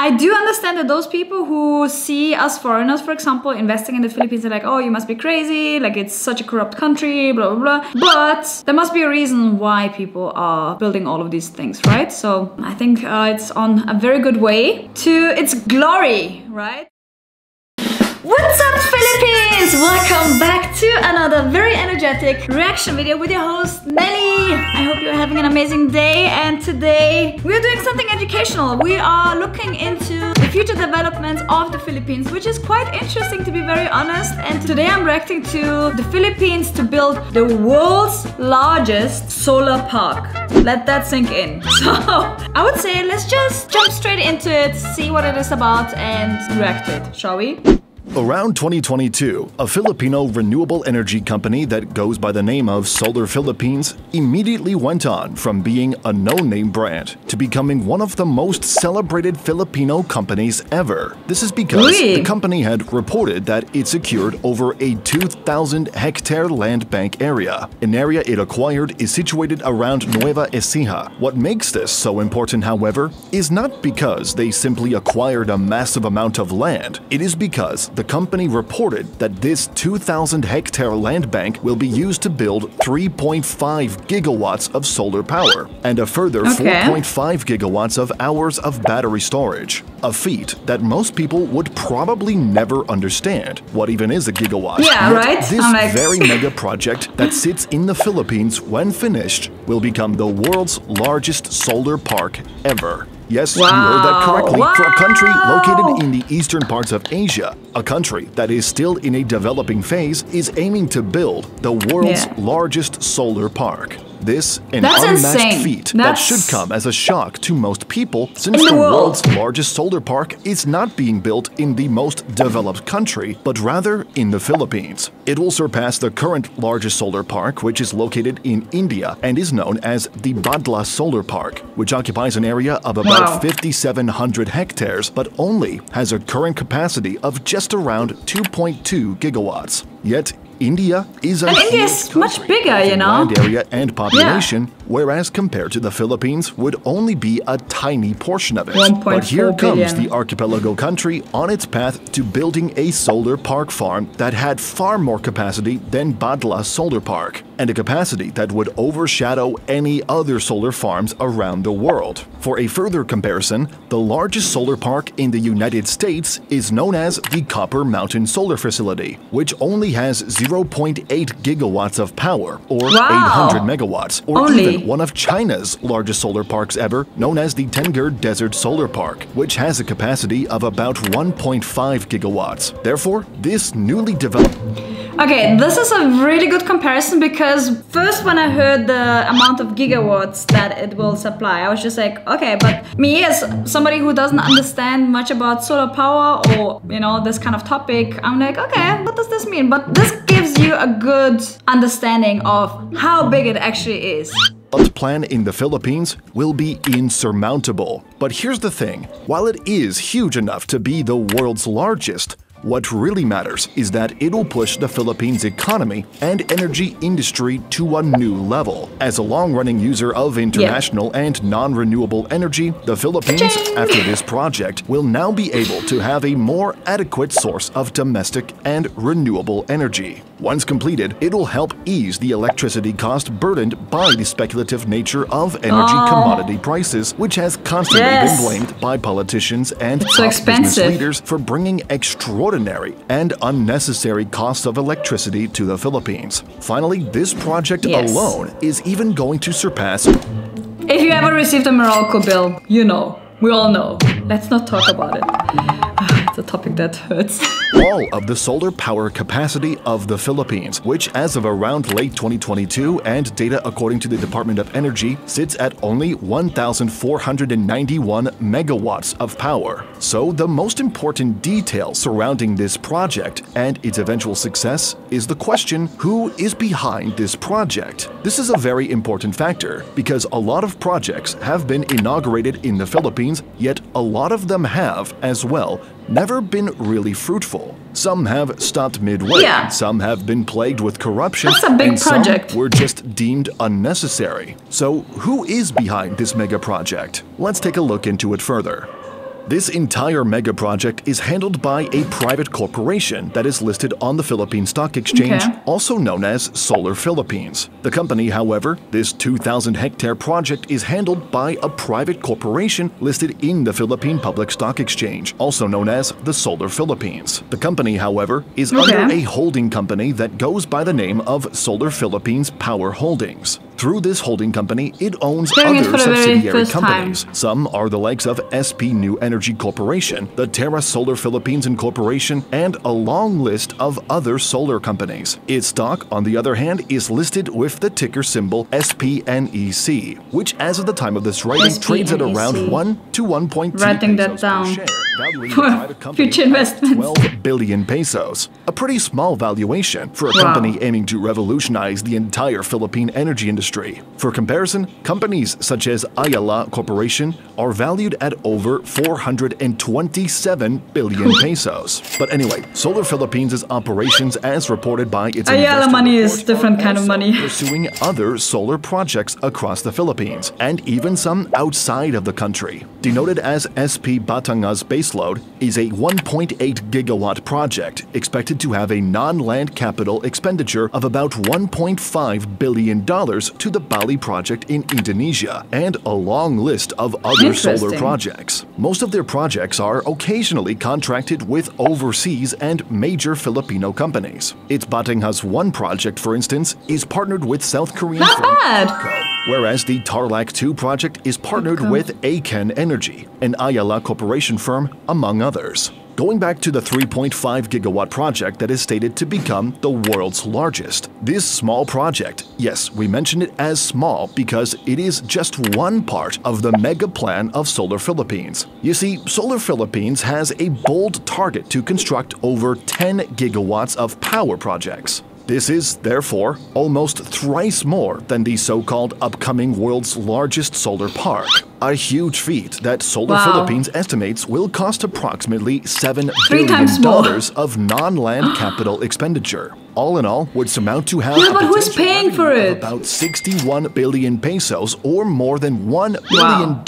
I do understand that those people who see us foreigners, for example, investing in the Philippines are like, oh, you must be crazy, like it's such a corrupt country, blah, blah, blah. But there must be a reason why people are building all of these things, right? So I think it's on a very good way to its glory, right? What's up, Philippines? Welcome back to another very energetic reaction video with your host, Nelly. I hope you're having an amazing day, and today we're doing something educational. We are looking into the future developments of the Philippines, which is quite interesting, to be very honest. And today I'm reacting to the Philippines to build the world's largest solar park. Let that sink in. So I would say let's just jump straight into it, see what it is about, and react to it, shall we? Around 2022, a Filipino renewable energy company that goes by the name of Solar Philippines immediately went on from being a no-name brand to becoming one of the most celebrated Filipino companies ever. This is because the company had reported that it secured over a 2,000-hectare land bank area. An area it acquired is situated around Nueva Ecija. What makes this so important, however, is not because they simply acquired a massive amount of land. It is because the company reported that this 2,000-hectare land bank will be used to build 3.5 gigawatts of solar power and a further 4.5 gigawatts of hours of battery storage. A feat that most people would probably never understand. What even is a gigawatt? Yeah, Yet right? This very mega project that sits in the Philippines, when finished, will become the world's largest solar park ever. Yes, you heard that correctly. For a country located in the eastern parts of Asia, a country that is still in a developing phase is aiming to build the world's largest solar park. This an unmatched feat that should come as a shock to most people, since the world's largest solar park is not being built in the most developed country, but rather in the Philippines. It will surpass the current largest solar park, which is located in India and is known as the BALI Solar Park, which occupies an area of about 5,700 hectares, but only has a current capacity of just around 2.2 gigawatts. Yet, India is a huge much bigger, you know, land area and population, whereas compared to the Philippines would only be a tiny portion of it. But here comes the archipelago country on its path to building a solar park farm that had far more capacity than BALI Solar Park, and a capacity that would overshadow any other solar farms around the world. For a further comparison, the largest solar park in the United States is known as the Copper Mountain Solar Facility, which only has 0.8 gigawatts of power, or 800 megawatts, or even one of China's largest solar parks ever, known as the Tengger Desert Solar Park, which has a capacity of about 1.5 gigawatts. Therefore, this newly developed... Okay, this is a really good comparison, because first when I heard the amount of gigawatts that it will supply, I was just like, okay, but me as somebody who doesn't understand much about solar power or, you know, this kind of topic, I'm like, okay, what does this mean? But this gives you a good understanding of how big it actually is. The plan in the Philippines will be insurmountable. But here's the thing, while it is huge enough to be the world's largest, what really matters is that it'll push the Philippines' economy and energy industry to a new level. As a long-running user of international and non-renewable energy, the Philippines, after this project, will now be able to have a more adequate source of domestic and renewable energy. Once completed, it'll help ease the electricity cost burdened by the speculative nature of energy commodity prices, which has constantly been blamed by politicians and top business leaders for bringing extraordinary and unnecessary costs of electricity to the Philippines. Finally, this project alone is even going to surpass... If you ever received a Morocco bill, you know. We all know. Let's not talk about it. It's a topic that hurts. All of the solar power capacity of the Philippines, which as of around late 2022 and data according to the Department of Energy, sits at only 1,491 megawatts of power. So the most important detail surrounding this project and its eventual success is the question, who is behind this project? This is a very important factor because a lot of projects have been inaugurated in the Philippines, yet a lot of them have, as well, never been really fruitful. Some have stopped midway, some have been plagued with corruption, and some were just deemed unnecessary. So who is behind this mega project? Let's take a look into it further. This entire mega project is handled by a private corporation that is listed on the Philippine Stock Exchange, also known as Solar Philippines. The company, however, this 2,000-hectare project is handled by a private corporation listed in the Philippine Public Stock Exchange, also known as the Solar Philippines. The company, however, is under a holding company that goes by the name of Solar Philippines Power Holdings. Through this holding company, it owns other subsidiary companies. Some are the likes of SP New Energy Corporation, the Terra Solar Philippines Incorporation, and a long list of other solar companies. Its stock, on the other hand, is listed with the ticker symbol SPNEC, which as of the time of this writing trades at around 1 to 1.2 pesos per share, valuing the private company at 12 billion pesos. A pretty small valuation for a company aiming to revolutionize the entire Philippine energy industry. For comparison, companies such as Ayala Corporation are valued at over 427 billion pesos. But anyway, Solar Philippines' operations, as reported by its Ayala money is different kind of money. Pursuing other solar projects across the Philippines, and even some outside of the country. Denoted as SP Batangas Baseload is a 1.8 gigawatt project expected to have a non-land capital expenditure of about $1.5 billion to the BALI project in Indonesia, and a long list of other solar projects. Most of their projects are occasionally contracted with overseas and major Filipino companies. Its Batangas 1 project, for instance, is partnered with South Korean firm, whereas the Tarlac 2 project is partnered with Aiken Energy, an Ayala Corporation firm, among others. Going back to the 3.5 gigawatt project that is stated to become the world's largest. This small project, yes, we mention it as small because it is just one part of the mega plan of Solar Philippines. You see, Solar Philippines has a bold target to construct over 10 gigawatts of power projects. This is, therefore, almost thrice more than the so-called upcoming world's largest solar park. A huge feat that Solar Philippines estimates will cost approximately $7 billion of non-land capital expenditure. All in all, would surmount to have but who's paying for it? About 61 billion pesos, or more than $1 billion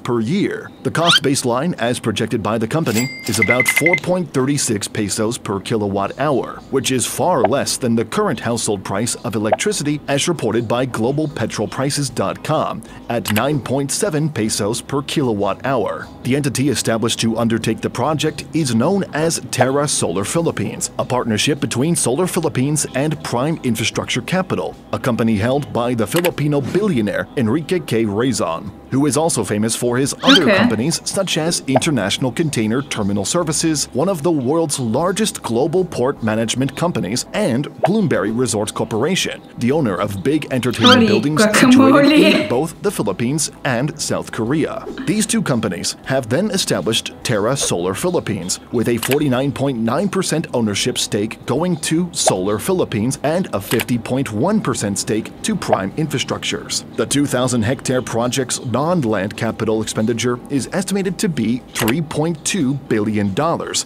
per year. The cost baseline, as projected by the company, is about 4.36 pesos per kilowatt hour, which is far less than the current household price of electricity as reported by globalpetrolprices.com at 9.7 pesos per kilowatt hour. The entity established to undertake the project is known as Terra Solar Philippines, a partnership between Solar Philippines and Prime Infrastructure Capital, a company held by the Filipino billionaire Enrique K. Razon, who is also famous for his other companies such as International Container Terminal Services, one of the world's largest global port management companies, and Bloomberry Resorts Corporation, the owner of big entertainment buildings situated in both the Philippines and South Korea. These two companies have then established Terra Solar Philippines, with a 49.9% ownership stake going to Solar Philippines and a 50.1% stake to Prime Infrastructures. The 2,000-hectare project's non-land capital expenditure is estimated to be $3.2 billion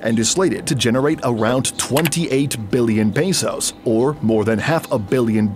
and is slated to generate around 28 billion pesos, or more than $500 million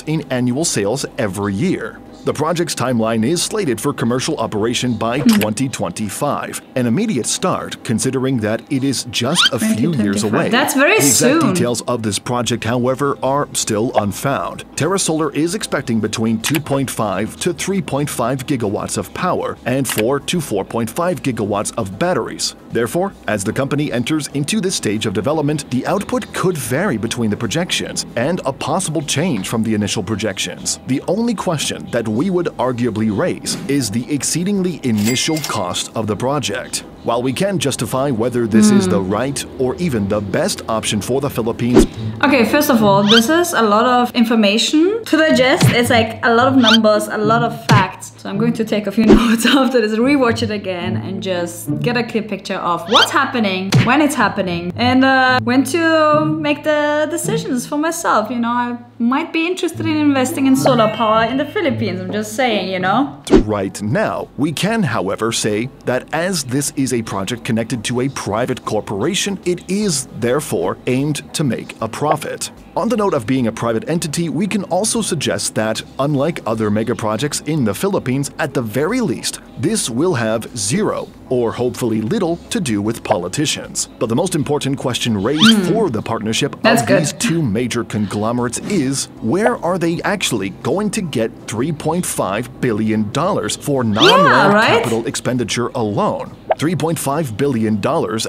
in annual sales every year. The project's timeline is slated for commercial operation by 2025, an immediate start considering that it is just a few years away. That's very soon. The exact details of this project, however, are still unfound. Terra Solar is expecting between 2.5 to 3.5 gigawatts of power and 4 to 4.5 gigawatts of batteries. Therefore, as the company enters into this stage of development, the output could vary between the projections and a possible change from the initial projections. The only question that we would arguably raise is the exceedingly initial cost of the project. While we can justify whether this is the right or even the best option for the Philippines. Okay, first of all, this is a lot of information to digest. It's like a lot of numbers, a lot of facts. So I'm going to take a few notes after this, rewatch it again, and just get a clear picture of what's happening when it's happening, and when to make the decisions for myself. You know, I might be interested in investing in solar power in the Philippines. I'm just saying, you know. Right now, we can, however, say that as this is a project connected to a private corporation, it is therefore aimed to make a profit. On the note of being a private entity, we can also suggest that, unlike other mega projects in the Philippines, at the very least, this will have zero, or hopefully little, to do with politicians. But the most important question raised for the partnership of these two major conglomerates is, where are they actually going to get $3.5 billion for non-land capital expenditure alone? $3.5 billion,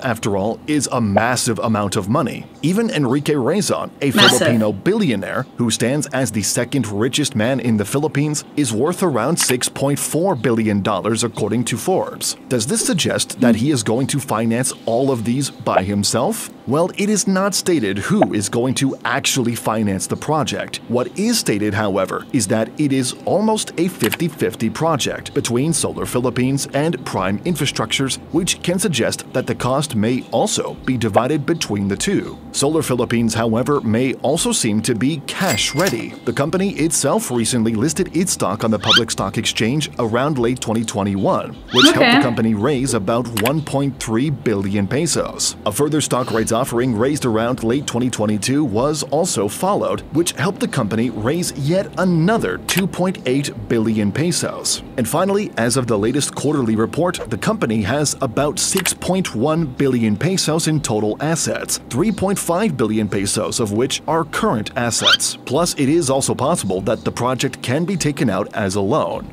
after all, is a massive amount of money. Even Enrique Rezon, a Filipino billionaire who stands as the second richest man in the Philippines, is worth around $6.4 billion according to Forbes. Does this suggest that he is going to finance all of these by himself? Well, it is not stated who is going to actually finance the project. What is stated, however, is that it is almost a 50-50 project between Solar Philippines and Prime Infrastructures, which can suggest that the cost may also be divided between the two. Solar Philippines, however, may also seem to be cash-ready. The company itself recently listed its stock on the public stock exchange around late 2021, which helped the company raise about 1.3 billion pesos. A further stock rights offering raised around late 2022 was also followed, which helped the company raise yet another 2.8 billion pesos. And finally, as of the latest quarterly report, the company has about 6.1 billion pesos in total assets, 3.5 billion pesos of which are current assets. Plus, it is also possible that the project can be taken out as a loan.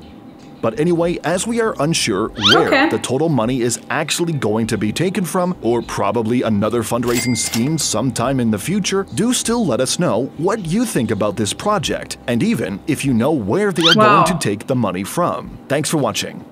But anyway, as we are unsure where the total money is actually going to be taken from, or probably another fundraising scheme sometime in the future, do still let us know what you think about this project, and even if you know where they are going to take the money from. Thanks for watching.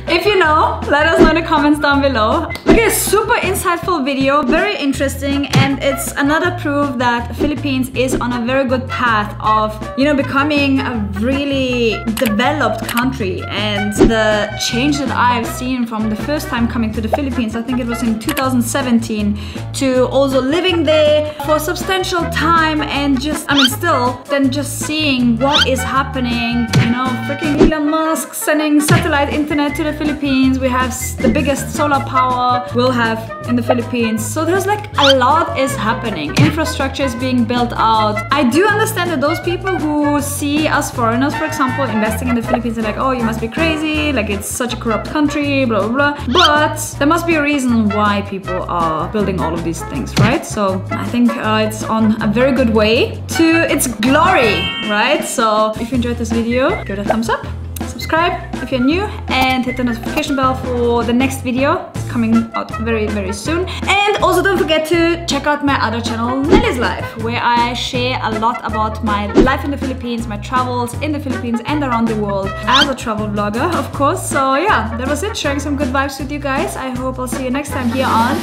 If you know, let us know in the comments down below. Okay, super insightful video, very interesting, and it's another proof that Philippines is on a very good path of, you know, becoming a really developed country. And the change that I've seen from the first time coming to the Philippines, I think it was in 2017, to also living there for a substantial time and just, I mean, still, then just seeing what is happening, you know, freaking Elon Musk sending satellite internet to the Philippines. We have the biggest solar power we'll have in the Philippines. So there's like a lot is happening. Infrastructure is being built out. I do understand that those people who see us foreigners, for example, investing in the Philippines are like, oh, you must be crazy, like it's such a corrupt country, blah, blah, blah. But there must be a reason why people are building all of these things, right? So I think it's on a very good way to its glory, right? So if you enjoyed this video, give it a thumbs up. Subscribe if you're new and hit the notification bell for the next video. It's coming out very, very soon. And also don't forget to check out my other channel, Nelly's Life, where I share a lot about my life in the Philippines, my travels in the Philippines and around the world as a travel vlogger, of course. So yeah, that was it. Sharing some good vibes with you guys. I hope I'll see you next time here on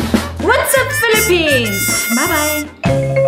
What's Up Philippines. Bye bye.